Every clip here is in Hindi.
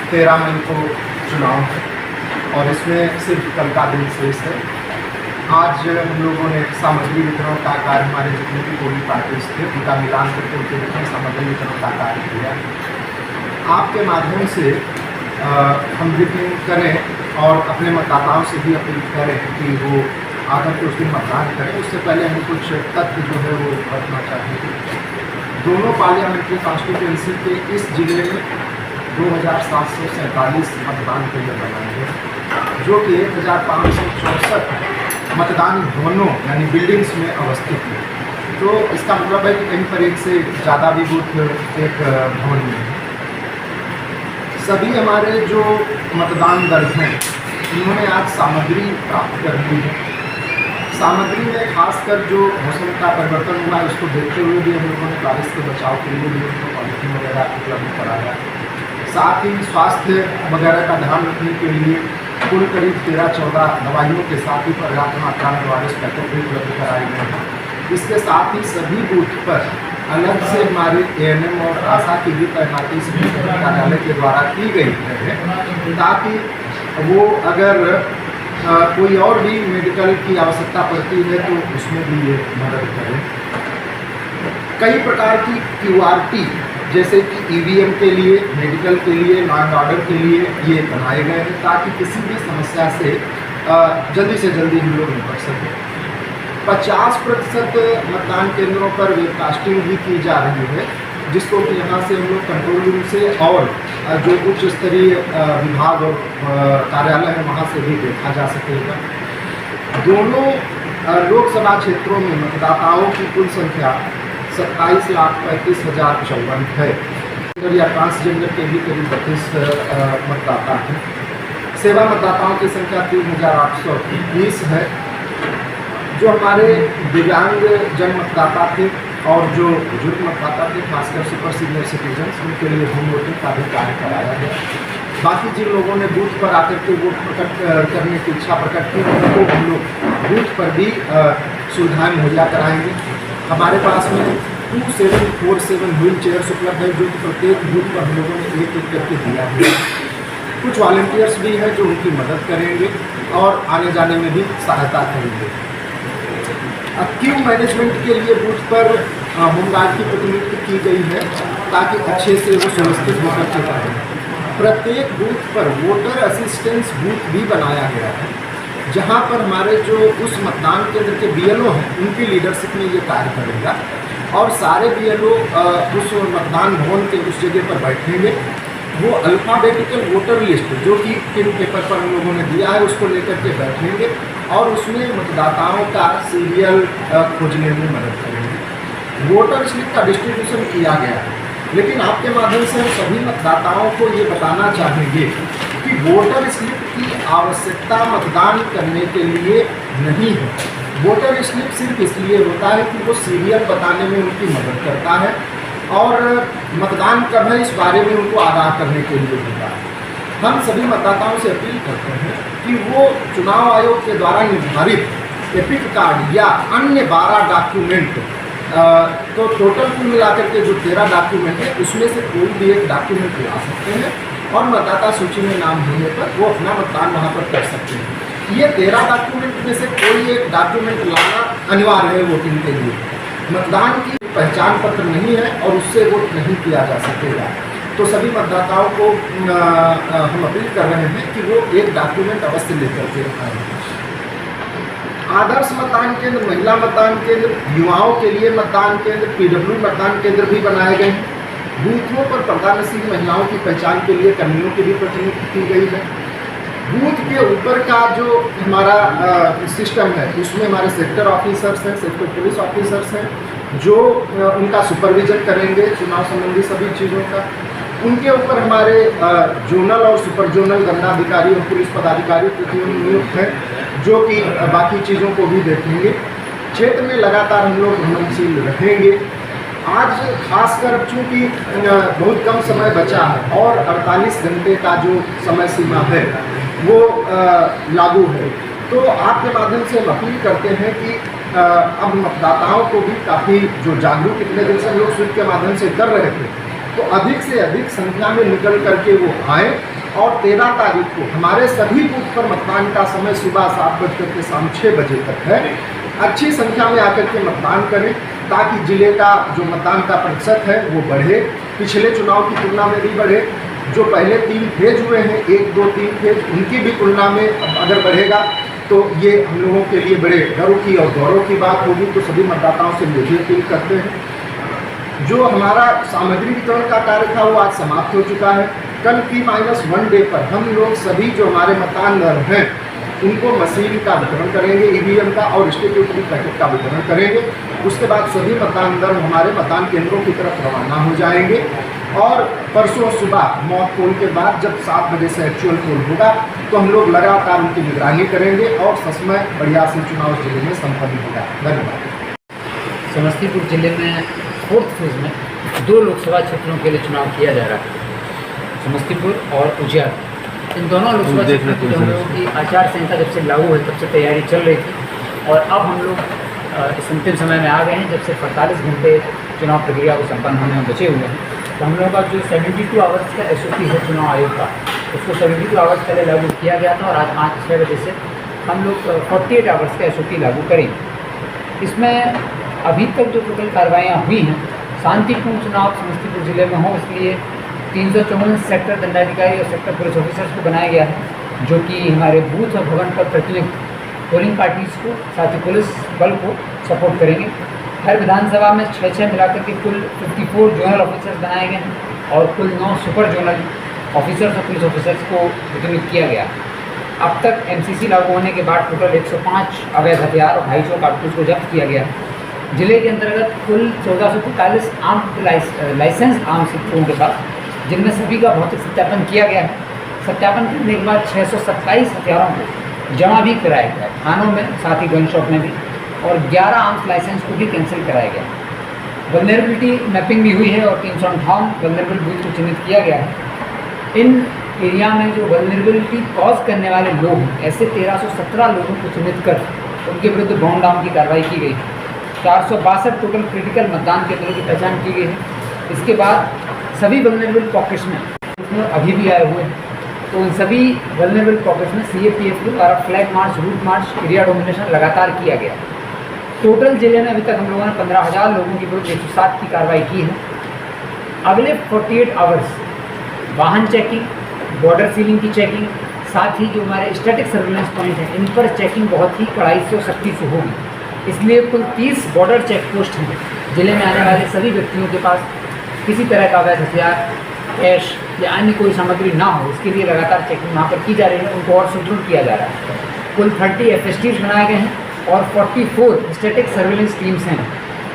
13 मई को चुनाव है और इसमें सिर्फ कल का दिन शेष है। आज हम लोगों ने सामग्री वितरण का कार्य, हमारे जितने भी पोलिंग पार्टीज थे उनका मिलान करके उनके बीच में सामग्री वितरण का कार्य किया। आपके माध्यम से हम रिपोर्ट करें और अपने मतदाताओं से भी अपील करें कि वो आकर के उस दिन मतदान करें। उससे पहले हमें कुछ तथ्य जो है वो रखना चाहिए। दोनों पार्लियामेंट्री कॉन्स्टिट्यूंसी के इस जिले में 2747 मतदान केंद्र बनाए गए, जो कि 1564 मतदान भवनों यानी बिल्डिंग्स में अवस्थित है। तो इसका मतलब है कि कहीं पर एक से ज़्यादा भी बूथ एक भवन में है। सभी हमारे जो मतदान दल हैं उन्होंने आज सामग्री प्राप्त कर ली है। सामग्री में खासकर जो मौसम का परिवर्तन हुआ है उसको देखते हुए भी हम लोगों ने बारिश के बचाव के लिए भी उनको पॉलिथीन वगैरह उपलब्ध कराया। साथ ही स्वास्थ्य वगैरह का ध्यान रखने के लिए कुल करीब 13-14 दवाइयों के साथ ही पर्याप्त मात्रा में वायरस पैकेट भी उपलब्ध कराए गए हैं। इसके साथ ही सभी बूथ पर अलग से हमारे ANM और आशा की भी तैनाती सभी कार्यालय के द्वारा की गई है, ताकि वो अगर कोई और भी मेडिकल की आवश्यकता पड़ती है तो उसमें भी ये मदद करें। कई प्रकार की QRT जैसे कि EVM के लिए, मेडिकल के लिए, लॉ एंड ऑर्डर के लिए ये बनाए गए हैं, ताकि किसी भी समस्या से जल्दी से जल्दी हम लोग निपट सकें। 50% मतदान केंद्रों पर वेबकास्टिंग भी की जा रही है, जिसको कि यहाँ से हम लोग कंट्रोल रूम से और जो उच्च स्तरीय विभाग और कार्यालय है वहाँ से भी देखा जा सकेगा। दोनों लोकसभा क्षेत्रों में मतदाताओं की कुल संख्या 27,35,054 है या ट्रांसजेंडर के भी करीब 32 मतदाता हैं। सेवा मतदाताओं की संख्या 3,820 है। जो हमारे दिव्यांग जन मतदाता थे और जो बुजुर्ग मतदाता थे, खासकर सुपर सीनियर सिटीजन, उनके लिए होम वोटिंग का भी कार्य कराया गया। बाकी जिन लोगों ने बूथ पर आकर के वोट प्रकट करने की इच्छा प्रकट की उनको हम लोग बूथ पर भी सुविधाएं मुहैया कराएंगे। हमारे पास में 2747 व्हील चेयर्स उपलब्ध है, जो कि प्रत्येक बूथ पर हम लोगों ने एक एक करके दिया है। कुछ वॉलंटियर्स भी हैं जो उनकी मदद करेंगे और आने जाने में भी सहायता करेंगे। क्यू मैनेजमेंट के लिए बूथ पर होमगार्ड की प्रतिनियुक्ति की गई है, ताकि अच्छे से वो सुनिश्चित होकर के रहें। प्रत्येक बूथ पर वोटर असिस्टेंस बूथ भी बनाया गया है, जहां पर हमारे जो उस मतदान केंद्र के BLO हैं उनकी लीडरशिप में ये कार्य करेगा और सारे BLO उस मतदान भवन के उस जगह पर बैठेंगे। वो अल्फ़ाबेटिकल वोटर लिस्ट जो कि पिन पेपर पर हम लोगों ने दिया है उसको लेकर के बैठेंगे और उसमें मतदाताओं का सीरियल खोजने में मदद करेंगे। वोटर स्लिप का डिस्ट्रीब्यूशन किया गया है, लेकिन आपके माध्यम से हम सभी मतदाताओं को ये बताना चाहेंगे कि वोटर स्लिप की आवश्यकता मतदान करने के लिए नहीं है। वोटर स्लिप सिर्फ इसलिए होता है कि वो सीरियल बताने में उनकी मदद करता है और मतदान कब है इस बारे में उनको आगाह करने के लिए होता है। हम सभी मतदाताओं से अपील करते हैं कि वो चुनाव आयोग के द्वारा निर्धारित एपिक कार्ड या अन्य 12 डॉक्यूमेंट, तो टोटल कुल मिलाकर के जो 13 डॉक्यूमेंट है उसमें से कोई भी एक डॉक्यूमेंट ला सकते हैं और मतदाता सूची में नाम होने पर वो अपना मतदान वहाँ पर कर सकते हैं। ये 13 डॉक्यूमेंट में से कोई एक डॉक्यूमेंट लाना अनिवार्य है वोटिंग के लिए। मतदान की पहचान पत्र नहीं है और उससे वोट नहीं किया जा सकेगा। तो सभी मतदाताओं को हम अपील कर रहे हैं कि वो एक डॉक्यूमेंट अवश्य लेकर के आएँ। आदर्श मतदान केंद्र, महिला मतदान केंद्र, युवाओं के लिए मतदान केंद्र, PW मतदान केंद्र भी बनाए गए हैं। बूथों पर पर्दानशील महिलाओं की पहचान के लिए कर्मियों की भी प्रतिनियुक्ति की गई है। बूथ के ऊपर का जो हमारा सिस्टम है उसमें हमारे सेक्टर ऑफिसर्स हैं, सेक्टर पुलिस ऑफिसर्स हैं, जो उनका सुपरविजन करेंगे चुनाव संबंधी सभी चीज़ों का। उनके ऊपर हमारे जोनल और सुपर जोनल दंडाधिकारी और पुलिस पदाधिकारी नियुक्त हैं, जो कि बाकी चीज़ों को भी देखेंगे। क्षेत्र में लगातार हम लोग भ्रमणशील रहेंगे। आज खासकर चूँकि बहुत कम समय बचा है और 48 घंटे का जो समय सीमा है वो लागू है, तो आपके माध्यम से हम अपील करते हैं कि अब मतदाताओं को भी काफ़ी जो जागरूक इतने दिन से हम लोग स्वीप के माध्यम से कर रहे थे, तो अधिक से अधिक संख्या में निकल करके वो आए और 13 तारीख को हमारे सभी बूथ पर मतदान का समय सुबह 7 बजकर के शाम 6 बजे तक है। अच्छी संख्या में आकर के मतदान करें ताकि जिले का जो मतदान का प्रतिशत है वो बढ़े, पिछले चुनाव की तुलना में भी बढ़े। जो पहले 3 फेज हुए हैं, 1, 2, 3 फेज, उनकी भी तुलना में अगर बढ़ेगा तो ये हम लोगों के लिए बड़े गर्व की और गौरव की बात होगी। तो सभी मतदाताओं से यही अपील करते हैं, जो हमारा सामग्री वितरण का कार्य था वो आज समाप्त हो चुका है। कल T-1 डे पर हम लोग सभी जो हमारे मतदान दल हैं उनको मशीन का वितरण करेंगे, EVM का और स्टिक्यूटरी पैकेट का वितरण करेंगे। उसके बाद सभी मतदान दल हमारे मतदान केंद्रों की तरफ रवाना हो जाएंगे और परसों सुबह मॉक पोल के बाद जब 7 बजे से एक्चुअल पोल होगा तो हम लोग लगातार उनकी निगरानी करेंगे और ससमय बढ़िया से चुनाव जिले में संपन्न होगा। धन्यवाद। समस्तीपुर जिले में 4th फेज में 2 लोकसभा क्षेत्रों के लिए चुनाव किया जा रहा है, समस्तीपुर और उज्जैन। इन दोनों लोकसभा क्षेत्रों की हम लोगों की आचार संहिता जब से लागू है तब से तैयारी चल रही थी और अब हम लोग इस अंतिम समय में आ गए हैं जब से 48 घंटे चुनाव प्रक्रिया को संपन्न होने में बचे हुए हैं। तो हम लोगों का जो 72 आवर्स का SOP है चुनाव आयोग का, उसको 72 आवर्स पहले लागू किया गया था और आज 5-6 बजे से हम लोग 48 आवर्स का SOP लागू करेंगे। इसमें अभी तक जो टोटल कार्रवाइयाँ हुई हैं, शांतिपूर्ण चुनाव समस्तीपुर जिले में हो इसलिए 354 सेक्टर दंडाधिकारी और सेक्टर पुलिस ऑफिसर्स को बनाया गया है, जो कि हमारे बूथ और भवन पर प्रतिनियुक्त पोलिंग पार्टीज़ को साथ ही पुलिस बल को सपोर्ट करेंगे। हर विधानसभा में 6-6 मिलाकर के कुल 54 जोनल ऑफिसर्स बनाए गए हैं और कुल 9 सुपर जोनल ऑफिसर्स और पुलिस ऑफिसर्स को प्रतिनियुक्त किया गया। अब तक MCC लागू होने के बाद टोटल 105 अवैध हथियार और 250 कारतूस को जब्त किया गया है। जिले के अंतर्गत कुल 1445 लाइसेंस आर्म्स के के पास, जिनमें सभी का भौतिक सत्यापन किया गया है। सत्यापन करने के बाद 627 हथियारों को जमा भी कराया गया है थानों में, साथ ही गन शॉप में भी, और 11 आर्म्स लाइसेंस को भी कैंसिल कराया गया है। वल्नरेबिलिटी मैपिंग भी हुई है और 358 वल्नरेबल बूथ को चिन्हित किया गया है। इन एरिया में जो वल्नरेबिलिटी कॉज करने वाले लोग हैं, ऐसे 1317 लोगों को चिन्हित कर उनके विरुद्ध बाउंड डाउन की कार्रवाई की गई है। 462 टोटल क्रिटिकल मतदान केंद्रों की पहचान की गई है। इसके बाद सभी वल्नरेबल पॉकेट्स में अभी भी आए हुए हैं, तो उन सभी वल्नरेबल पॉकेट्स में CAPF के द्वारा flag march, route march, area domination लगातार किया गया। टोटल जिले में अभी तक हम लोगों ने 15,000 लोगों के विरुद्ध 107 की कार्रवाई की है। अगले 48 आवर्स वाहन चेकिंग, बॉर्डर सीलिंग की चेकिंग, साथ ही जो हमारे स्टैटिक सर्विलेंस पॉइंट हैं इन पर चेकिंग बहुत ही कड़ाई से और सख्ती से होगी। इसलिए कुल 30 बॉर्डर चेक पोस्ट हैं। जिले में आने वाले सभी व्यक्तियों के पास किसी तरह का अवैध हथियार, कैश या अन्य कोई सामग्री ना हो, इसके लिए लगातार चेकिंग वहाँ पर की जा रही है। उनको और सुदृढ़ किया जा रहा है। कुल 30 FSTs बनाए गए हैं और 44 स्टैटिक सर्विलेंस टीम्स हैं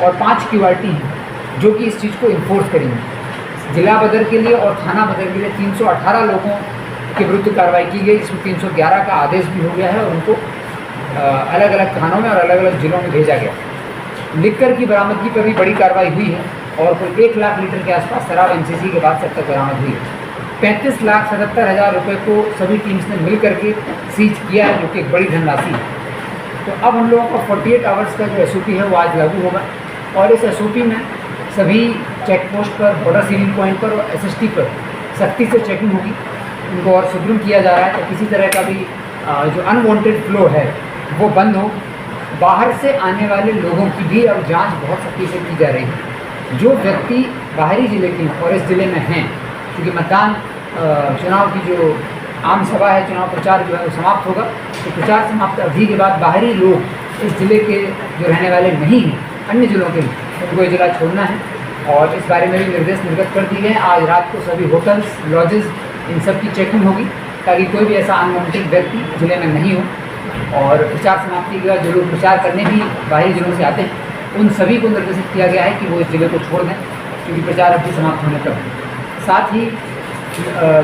और 5 QRT हैं जो कि इस चीज़ को इन्फोर्स करेंगे। जिला बदर के लिए और थाना बदर के लिए 318 लोगों के विरुद्ध कार्रवाई की गई, इसमें 311 का आदेश भी हो गया है और उनको अलग अलग थानों में और अलग अलग जिलों में भेजा गया। लिक्कर की बरामदगी पर भी बड़ी कार्रवाई हुई है और कुल 1 लाख लीटर के आसपास शराब MCC के बाद तक बरामद हुई है। 35,77,000 रुपये को सभी टीम्स ने मिल करके सीज किया है, जो कि एक बड़ी धनराशि है। तो अब हम लोगों का 48 आवर्स का जो SOP है वो आज लागू होगा और इस SOP में सभी चेक पोस्ट पर, बॉर्डर सीलिंग पॉइंट पर और SST पर सख्ती से चेकिंग होगी। उनको और सुदृढ़ किया जा रहा है तो किसी तरह का भी जो अनवांटेड फ्लो है वो बंद हो। बाहर से आने वाले लोगों की भी अब जांच बहुत सख्ती से की जा रही है। जो व्यक्ति बाहरी ज़िले के और इस ज़िले में हैं, क्योंकि मतदान चुनाव की जो आम सभा है, चुनाव प्रचार जो है वो समाप्त होगा, तो प्रचार समाप्त अवधि के बाद बाहरी लोग इस ज़िले के जो रहने वाले नहीं हैं, अन्य ज़िलों के, उनको ये ज़िला छोड़ना है और इस बारे में भी निर्देश निर्गत कर दिए हैं। आज रात को सभी होटल्स, लॉजेस, इन सब की चेकिंग होगी ताकि कोई भी ऐसा अनवांटेड व्यक्ति ज़िले में नहीं हो। और प्रचार समाप्ति के बाद जो लोग प्रचार करने भी बाहरी ज़िलों से आते हैं, उन सभी को निर्देशित किया गया है कि वो इस ज़िले को छोड़ दें, क्योंकि प्रचार अवधि समाप्त होने तक। साथ ही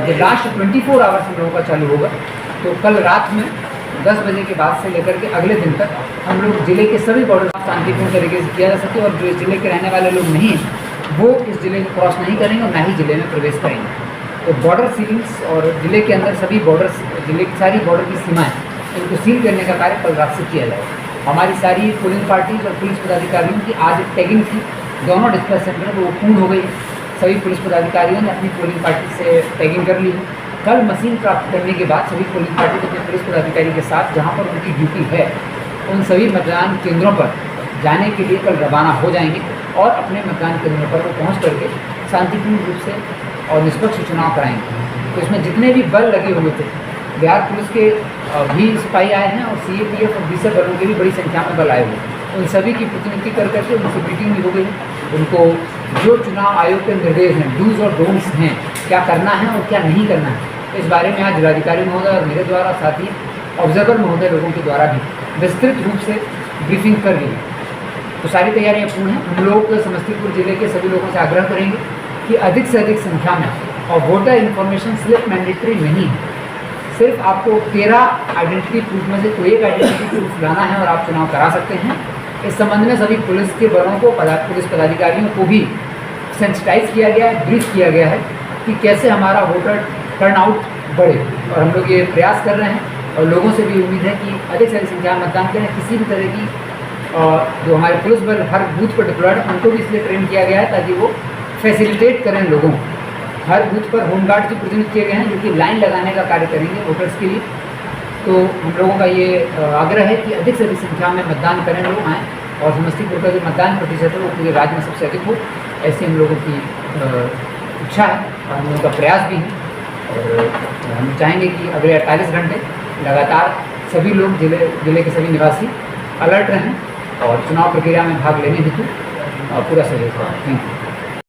जब लास्ट 24 आवर्स हम लोगों का चालू होगा, तो कल रात में 10 बजे के बाद से लेकर के अगले दिन तक हम लोग ज़िले के सभी बॉर्डर शांतिपूर्ण तरीके से किया जा सके और जो इस ज़िले के रहने वाले लोग नहीं हैं वो इस ज़िले को क्रॉस नहीं करेंगे और ना ही ज़िले में प्रवेश करेंगे। तो बॉर्डर सीलिंग्स और ज़िले के अंदर सभी बॉर्डर्स, ज़िले की सारी बॉर्डर की सीमाएँ, इनको सील करने का कार्य कल रात से किया जाएगा। हमारी सारी पोलिंग पार्टीज और पुलिस पदाधिकारियों की आज टैगिंग थी, दोनों डिस्पैच सेंटर वो पूर्ण हो गई है। सभी पुलिस पदाधिकारियों ने अपनी पोलिंग पार्टी से टैगिंग कर ली है। कल मशीन प्राप्त करने के बाद सभी पोलिंग पार्टी के पुलिस पदाधिकारी के साथ जहाँ पर उनकी ड्यूटी है उन सभी मतदान केंद्रों पर जाने के लिए कल रवाना हो जाएंगे और अपने मतदान केंद्रों पर वो पहुँच करके शांतिपूर्ण रूप से और निष्पक्ष चुनाव कराएंगे। तो इसमें जितने भी बल लगे हुए थे, बिहार पुलिस के भी सिपाही आए हैं और CAPF और बीएसएफ बलों के भी बड़ी संख्या में बल आए हुए हैं। उन सभी की प्रतिनिधि कर करके उनसे मीटिंग भी हो गई। उनको जो चुनाव आयोग के निर्देश हैं, डूज और डोंट्स हैं, क्या करना है और क्या नहीं करना है, इस बारे में आज जिलाधिकारी महोदय और मेरे द्वारा, साथ ही ऑब्जर्वर महोदय लोगों के द्वारा भी विस्तृत रूप से ब्रीफिंग कर ली। तो सारी तैयारियाँ पूर्ण हैं। हम लोग समस्तीपुर जिले के सभी लोगों से आग्रह करेंगे कि अधिक से अधिक संख्या में, और वोटर इन्फॉर्मेशन स्लिप मैंडेटरी नहीं है, सिर्फ आपको 13 आइडेंटिटी प्रूफ में से कोई एक आइडेंटिटी प्रूफ लाना है और आप चुनाव करा सकते हैं। इस संबंध में सभी पुलिस के बलों को, पुलिस पदाधिकारियों को भी सेंसिटाइज किया गया है, ब्रीफ किया गया है कि कैसे हमारा वोटर टर्नआउट बढ़े। और हम लोग ये प्रयास कर रहे हैं और लोगों से भी उम्मीद है कि अधिक से अधिक संख्या में मतदान करें। किसी भी तरह की जो हमारे पुलिस बल हर बूथ पर डिप्लॉयड है, उनको भी इसलिए ट्रेन किया गया है ताकि वो फैसिलिटेट करें लोगों को। हर बूथ पर होमगार्ड भी प्रतिनिधित्व किए गए हैं जो कि लाइन लगाने का कार्य करेंगे वोटर्स के लिए। तो हम लोगों का ये आग्रह है कि अधिक से अधिक संख्या में मतदान करें, लोग आएँ और समस्तीपुर का जो मतदान प्रतिशत है वो पूरे राज्य में सबसे अधिक हो, ऐसी हम लोगों की इच्छा है और हम लोगों का प्रयास भी है। और हम चाहेंगे कि अगले 48 घंटे लगातार सभी लोग जिले के सभी निवासी अलर्ट रहें और चुनाव प्रक्रिया में भाग लेने हेतु पूरा सहयोग करें। Thank you.